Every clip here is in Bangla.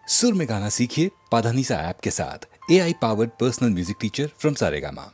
सुर में गाना सीखिए पाधानीसा ऐप के साथ। AI powered personal music teacher from Saregama.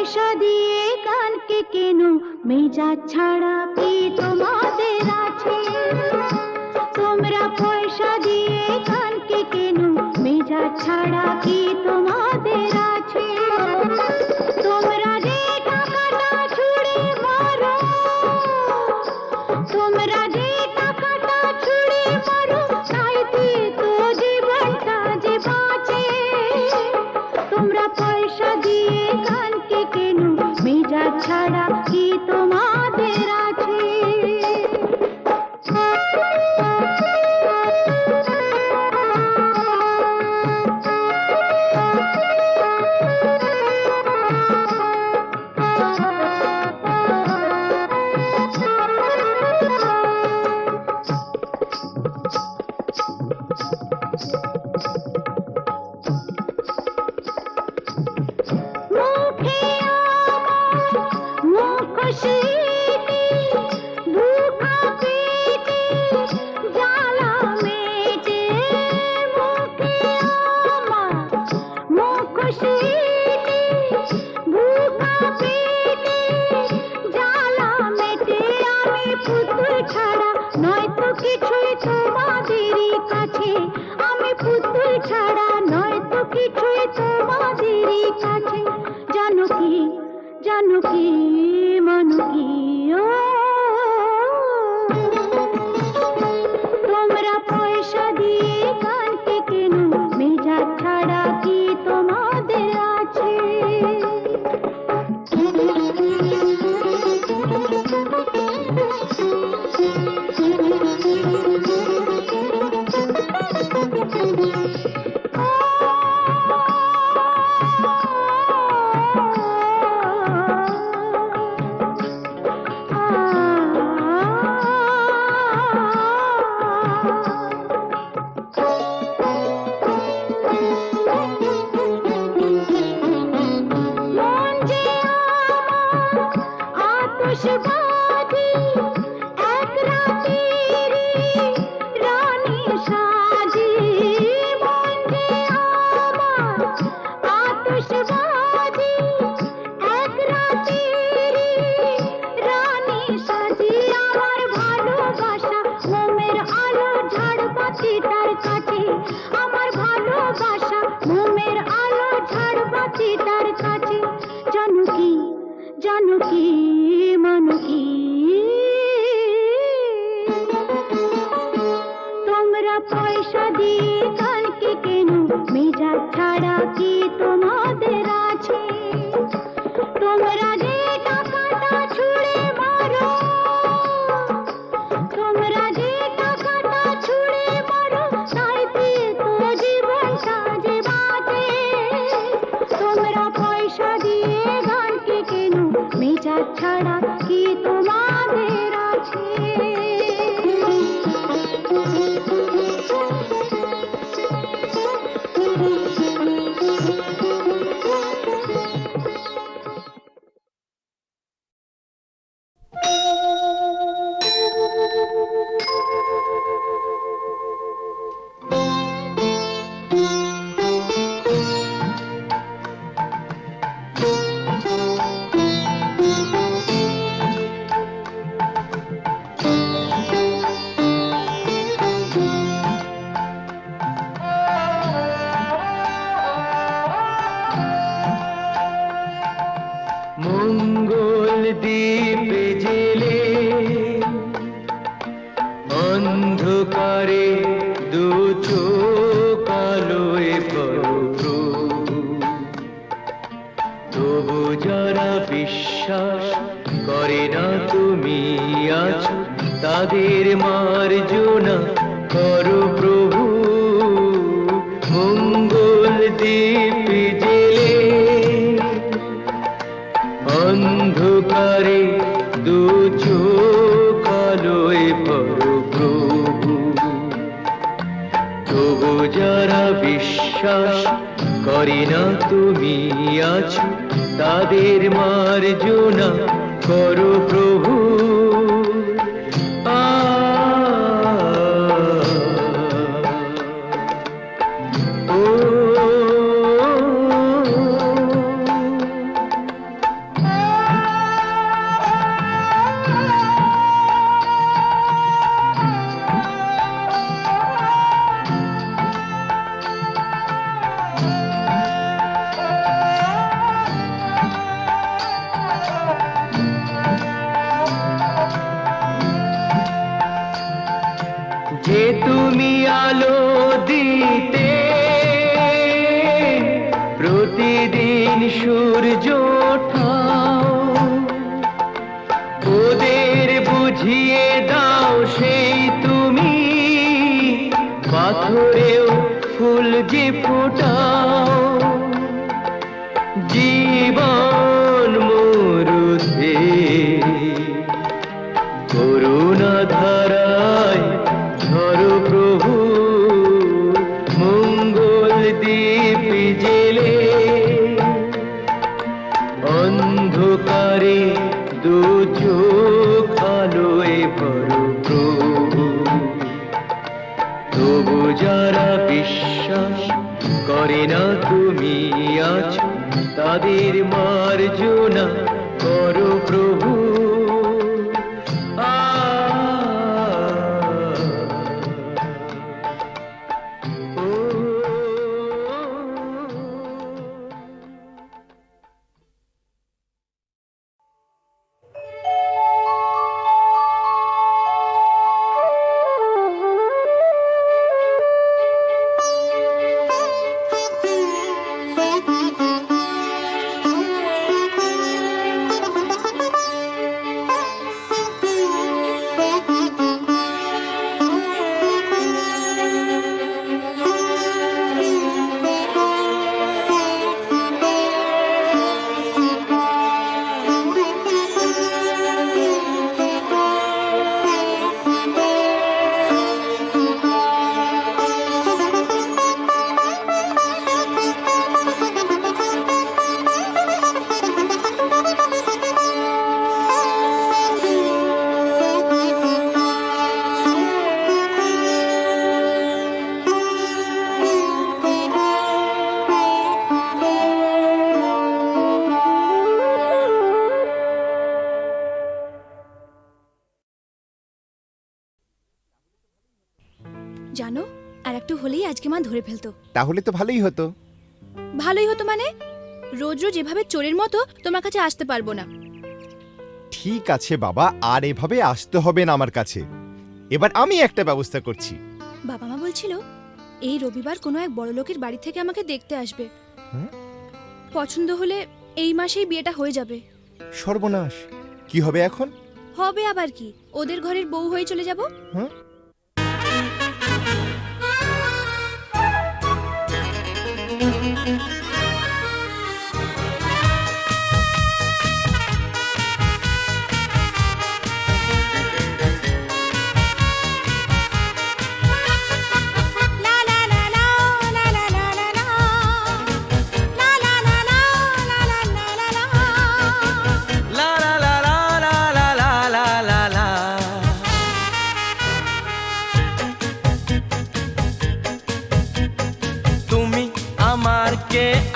পয়সা দিয়ে গানকে কেন, মেজাজ ছাড়া কি তোমাদের আছে? তোমরা পয়সা দিয়ে গানকে কেন, মেজাজ ছাড়া কি তোমাদের আছে? তোমরা যে টাকাটা ছুঁড়ে মারো, তোমরা যে টাকাটা ছুঁড়ে মারো, তাইতে তো জীবনটা যে বাঁচে। তোমরা পয়সা দিয়ে গানকে কেন, মেজাজ ছাড়া কি তোমাদের আছে? তোমরা পয়সা দিয়ে গানকে কেন, মেজাজ ছাড়া কি তোমাদের আছে? পয়সা দিয়ে গানকে কেন, মেজাজ ছাড়া কি তোমাদের আছে? তোমরা যে টাকাটা ছুঁড়ে মারো, তোমরা যে টাকাটা ছুঁড়ে মারো, তাইতে তো জীবনটা যে বাঁচে। তোমরা পয়সা দিয়ে গানকে কেন, মেজাজ ছাড়া কি তোমাদের আছে? মঙ্গল দ্বীপে জেলে অন্ধকারে দু চোখ আলোয় প্রভু, তবু যারা বিশ্বাস করে না তুমি আছো, তাদের মার্জনা করো প্রভু। মঙ্গল দ্বীপে জেলে অন্ধকারে দু চোখ আলোয় প্রভু, তবু যারা বিশ্বাস করে না তুমি আছো, তাদের মার্জনা করো প্রভু। তুমি আলো দিতে, প্রতিদিন সূর্য ওঠাও, ওদের বুঝিয়ে দাও সেই তুমি, পাথরেও ফুল যে ফোটাও। জীবন মরুতে করুণা ধারায় ধরো প্রভু, মঙ্গল দ্বীপ জেলে অন্ধকারে দু চোখ আলোয় ভরো প্রভু। তবু যারা বিশ্বাস করে না তুমি আছো, তাদের মার্জনা করো প্রভু। জানো, আর একটু হলেই আজকে মা ধরে ফেলতো। তাহলে তো ভালোই হতো। ভালোই হতো মানে? রোজ রোজ এভাবে চোরের মতো তোমার কাছে আসতে পারবো না। ঠিক আছে বাবা, আর এভাবে আসতে হবে না আমার কাছে। এবার আমি একটা ব্যবস্থা করছি। বাবা মা বলছিল এই রবিবার কোনো এক বড় লোকের বাড়ি থেকে আমাকে দেখতে আসবে। হ্যাঁ? পছন্দ হলে এই মাসেই বিয়েটা হয়ে যাবে। সর্বনাশ, কি হবে এখন? হবে আবার কি, ওদের ঘরের বউ হয়ে চলে যাব। হ্যাঁ?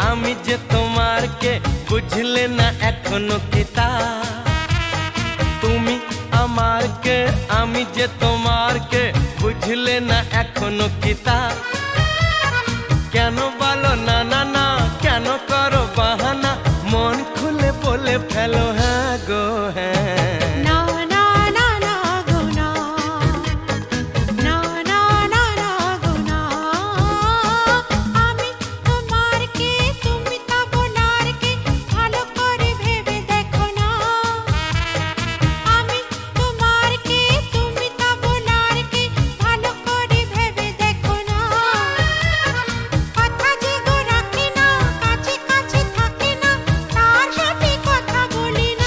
আমি যে তোমার কে বুঝলে না এখনো কিতা, তুমি আমার কে আমি যে তোমার কে বুঝলে না এখনো কিতা। কেন বলো না না না, কেন করো বাহানা, মন খুলে বলে ফেলো হ্যাঁ গো হ্যাঁ। কথা বলি না।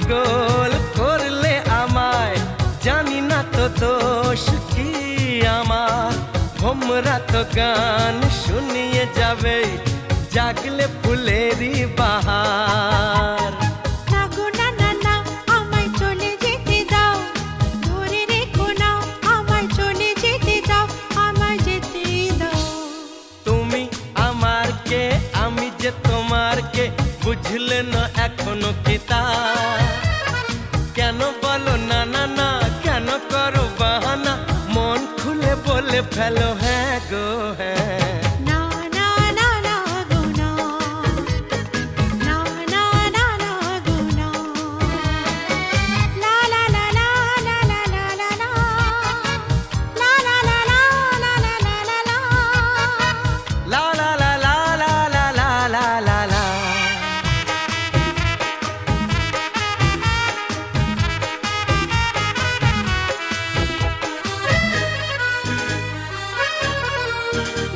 পাগল করলে আমায়, জানি না তো দোষ কি আমার। ভোমরা তো গান শুনিয়ে যাবে, জাগলে ফুলেরই বাহার। না গো না না না, আমায় চলে যেতে দাও, ধরে রেখো না, আমায় চলে যেতে দাও, আমায় যেতে দাও। তুমি আমার কে, আমি যে তোমার কে, বুঝলে না এখনো কি তা? কেন বলো না না না, কেন করো বাহানা, মন খুলে বলে ফেলো হ্যাঁ গো হ্যাঁ। না না না না গো না, না না না না গো না। লা লা লা লা লা লা লা লা লা, লা লা লা লা লা লা লা লা লা। লা লা লা লা লা লা লা লা লা লা।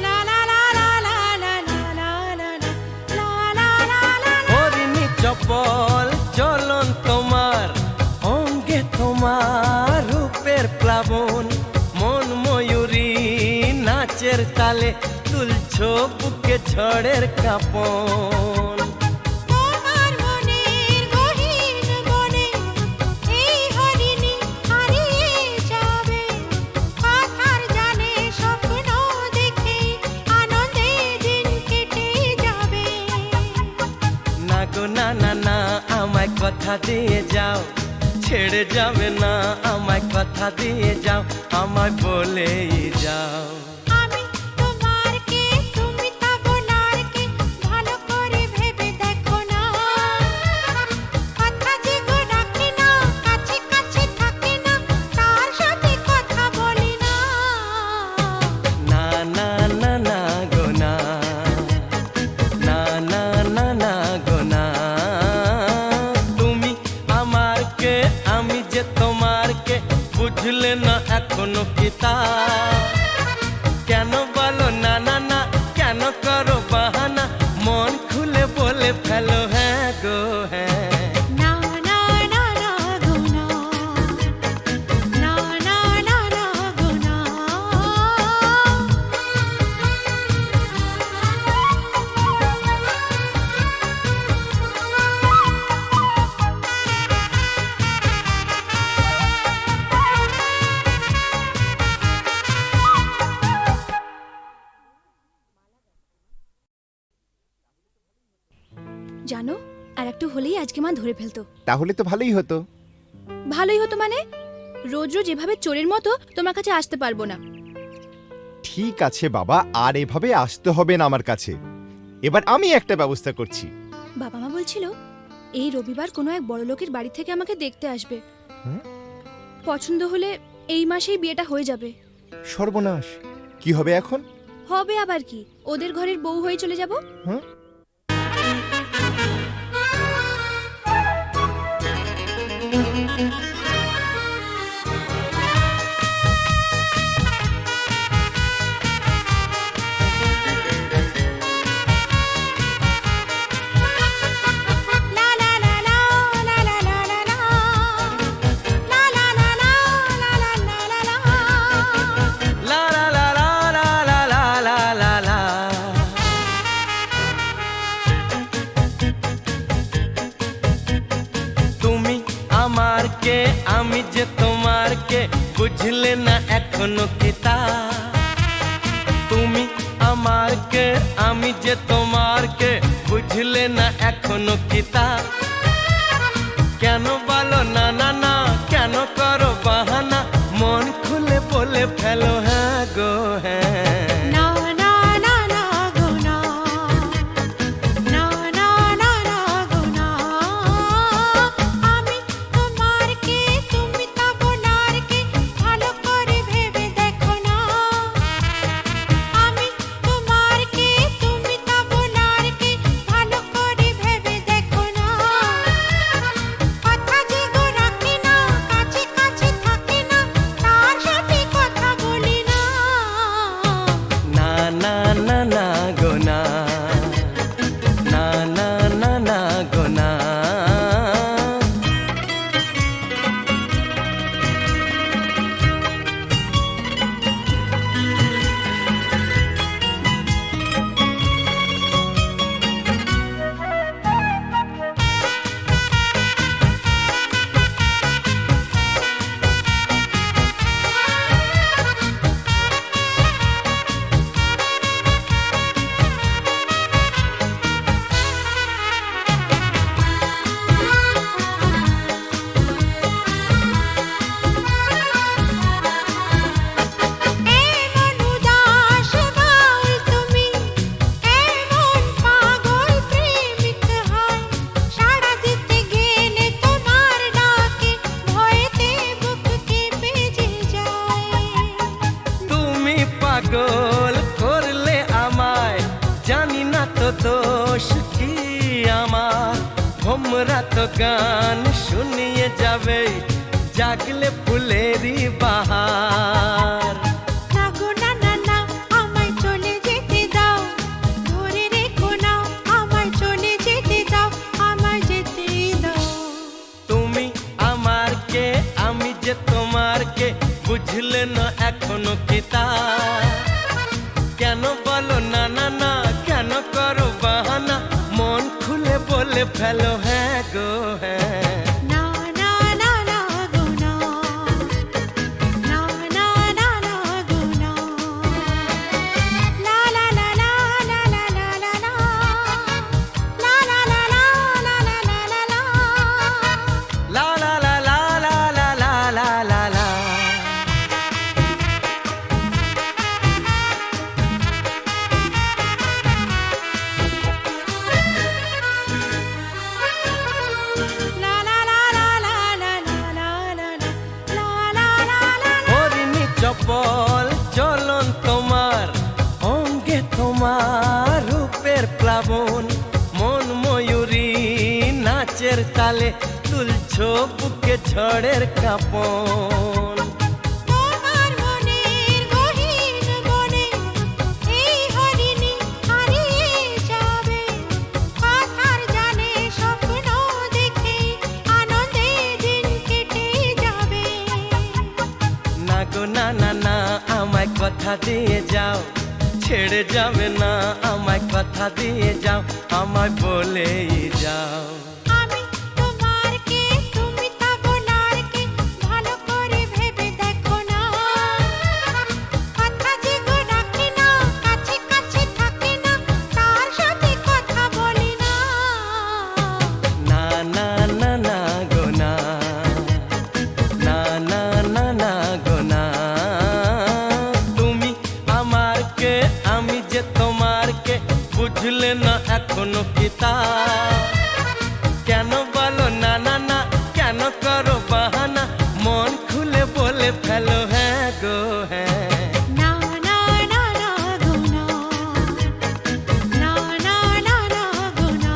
লা লা লা লা লা লা লা লা লা লা, লা লা লা লা। হরিণী চপল চলন তোমার, অঙ্গে তোমার রূপের প্লাবন, মন ময়ূরী নাচের তালে, তুলছো বুকে ঝড়ের কাঁপন। তোমার মনের গহীন বনে এই হরিণী হারিয়ে যাবে, কথার জানে স্বপ্ন দেখে আনন্দে দিন কেটে যাবে। না গো না না না, আমায় কথা দিয়ে যাও, ছেড়ে যাবে না, আমায় কথা দিয়ে যাও, আমায় বলেই যাও। আমি তোমার কে, তুমি তা বলার কে, ভালো করে ভেবে দেখো না, কথা যে গো ডাকে না, কাছে কাছে থাকে না, তার সাথে কথা বলি না। না না না না গো না, না না না না গো না। তুমি আমার কে, আমি যে তোমার কে, বুঝলে না এখনো কি তা? কেন বলো না না না, কেন করো বাহানা, মন খুলে বলে ফেলো হ্যাঁ গো হ্যাঁ। না না না না গো না, না না না না গো না। জানো, আর একটু হলেই আজকে মা ধরে ফেলতো। তাহলে তো ভালোই হতো। ভালোই হতো মানে? রোজ রোজ এভাবে চোরের মতো তোমার কাছে আসতে পারবো না। ঠিক আছে বাবা, আর এভাবে আসতে হবে না আমার কাছে। এবার আমি একটা ব্যবস্থা করছি। বাবা মা বলছিল এই রবিবার কোনো এক বড় লোকের বাড়ি থেকে আমাকে দেখতে আসবে। হুম? পছন্দ হলে এই মাসেই বিয়েটা হয়ে যাবে। সর্বনাশ, কি হবে এখন? হবে আবার কি, ওদের ঘরের বউ হয়ে চলে যাব। হ্যাঁ? লা লা লা লা লা লা লা লা লা, লা লা লা লা লা লা লা লা লা। লা লা লা লা লা লা লা লা লা লা। তুমি আমার কে, আমি যে তোমার কে, বুঝলে না এখনো কি তা? তুমি আমার কে, আমি যে তোমার কে, বুঝলে না এখনো কি তা? কেন বলো না না না, কেন করো বাহানা, মন খুলে বলে ফেলো হ্যাঁ গো হ্যাঁ। না না না না গো না, না না না না গো না। আমি তোমার কে, তুমি তা বলার কে, ভালো করে ভেবে দেখো না। আমি তোমার কে, তুমি তা বলার কে, ভালো করে ভেবে দেখো না, কথা যে গো রাখে এত গান শুনিয়ে যাবে জাগলে ফুলেরই বাহার। না গো না না না আমায় চলে যেতে দাও, ধরে রেখো না আমায় চলে যেতে দাও, আমায় যেতে দাও। তুমি আমার কে আমি যে তোমার কে বুঝলে না এখনো কি তা? কেন বলো না না না, কেন করো বাহানা, মন খুলে বলে ফেলো হ্যাঁ গো হ্যাঁ। না না না না গো না, না না না না গো না। লা লা লা লা লা লা লা লা লা, লা লা লা লা লা লা লা লা লা। লা লা লা লা লা লা লা লা লা লা। লা লা লা লা লা লা লা লা লা লা লা লা লা। হরিণী চপল চলন তোমার, অঙ্গে তোমার রূপের প্লাবন, মন ময়ূরী নাচের তালে তুলছো বুকে ঝড়ের কাঁপন। তোমার মনের গহীন বনে এই হরিণী হারিয়ে যাবে, কথার জানে স্বপ্ন দেখে আনন্দে দিন কেটে যাবে। না গো না না না আমায় কথা দিয়ে যাও, ছেড়ে যাবে না আমায় কথা দিয়ে যাও, আমায় বলেই যাও। আমি তোমার কে তুমি তা বলার কে, ভালো করে ভেবে দেখো না। কথা যে গো ডাকে না, কাছে কাছে থাকে না, তার সাথে কথা বলি না। না না না না গো না, না না না না গো না। তুমি আমার কে আমি যে তোমার কে বুঝলে না এখনো কি তা? কেন বলো না না না, কেন করো বাহানা, মন খুলে বলে ফেলো হ্যাঁ গো হ্যাঁ। না না না না গো না, না না না না গো না।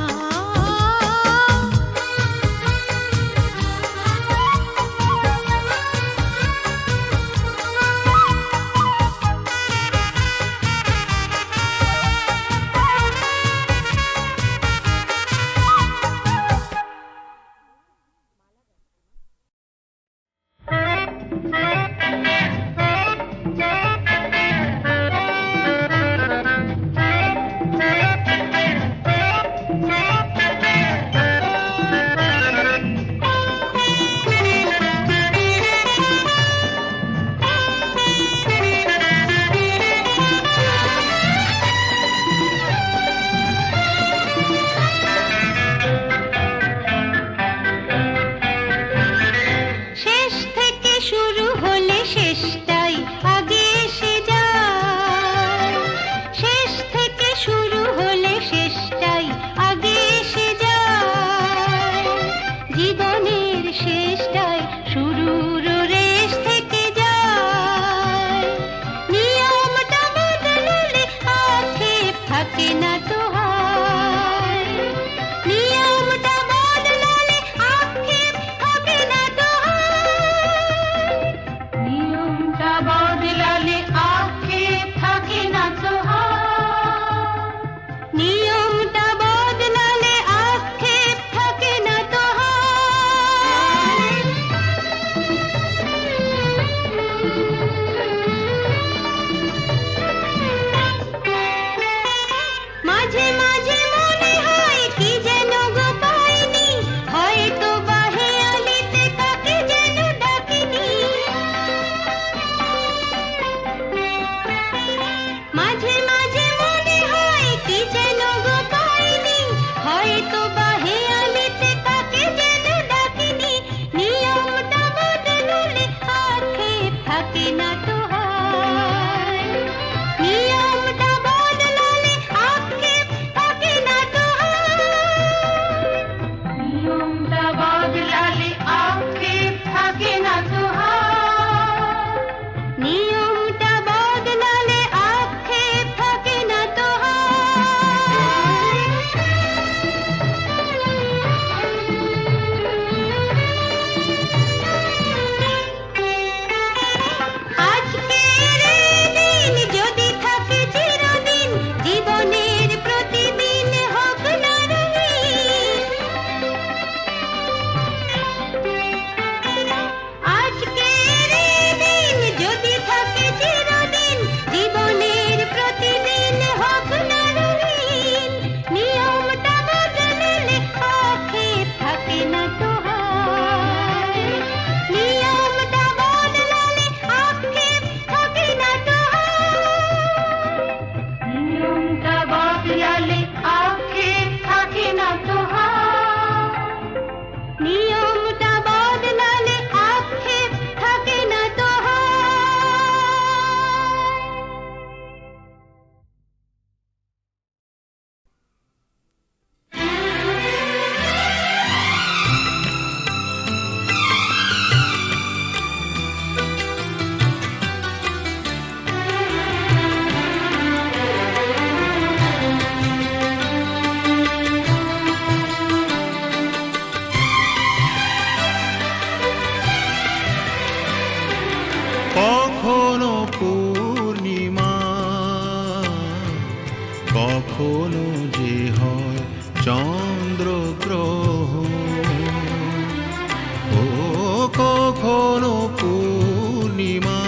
কখনো পূর্ণিমা,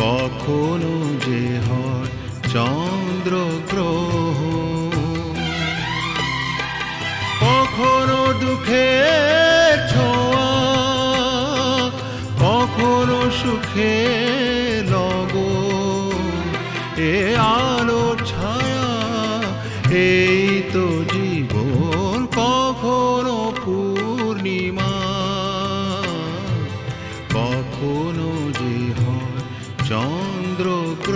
কখনো যে হয় চন্দ্রগ্রহণ, কখনো দুঃখের ছোঁয়া, কখনো সুখে লগন, এ আলো ছায়া এই তো জীবন। কখনো পূর্ণিমা, কখনো যে হয় চন্দ্রগ্রহণ।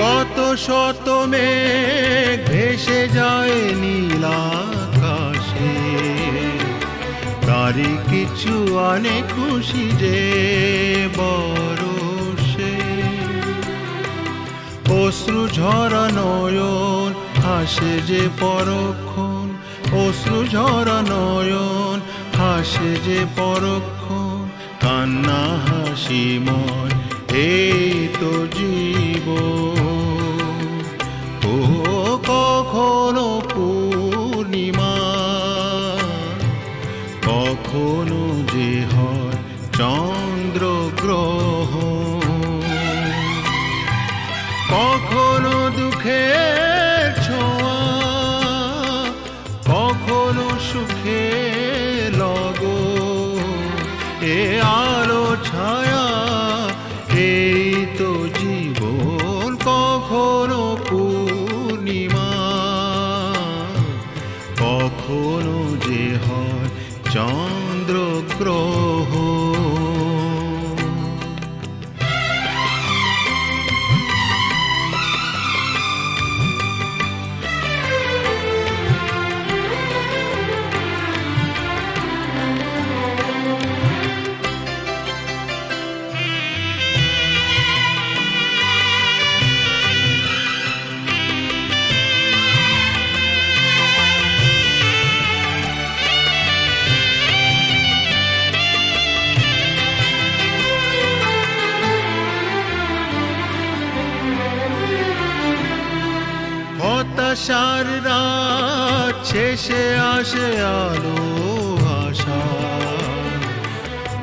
কত শত মেঘ ভেসে যায় নীল আকাশে, তারই কিছু আনে খুশি যে বরষে। অশ্রু ঝরা নয়ন হাসে যে পরক্ষণ, অশ্রু ঝরা নয়ন হাসে যে পরক্ষণ, কান্না হাসিময় এই তো জীবন। ও কখনো পূর্ণিমা, কখনো যে হয় চন্দ্রগ্রহণ, কখনো দুঃখের ছোঁয়া, কখনো সুখে লগন, এ আলো ছায়া এই তো জীবন। কখনো পূর্ণিমা, কখনো যে হয় চন্দ্রগ্রহণ। হতাশার রাত শেষে আসে আলো আশা,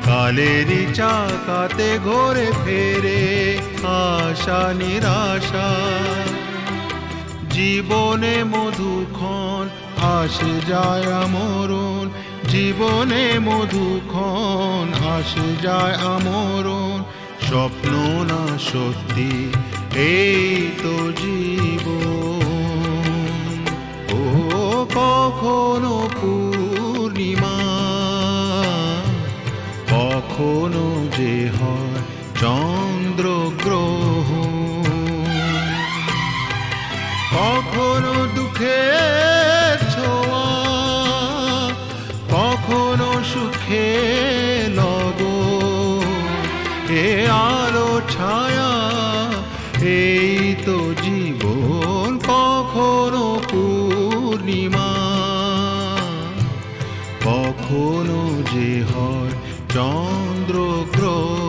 কালেরই চাকাতে ঘোরে ফেরে আশা নিরাশা। জীবনে মধুক্ষণ আসে যায় আমরণ, জীবনে মধুক্ষণ আসে যায় আমরণ, স্বপ্ন না সত্যি এই তো জীবন। ও কখনো পূর্ণিমা, কখনো যে হয় চন্দ্রগ্রহণ, কখনো দুঃখের ছোঁয়া, কখনো সুখে লগন, এ আলো ছায়া এই তো জীবন। কখনো পূর্ণিমা, কখনো যে হয় চন্দ্রগ্রহণ।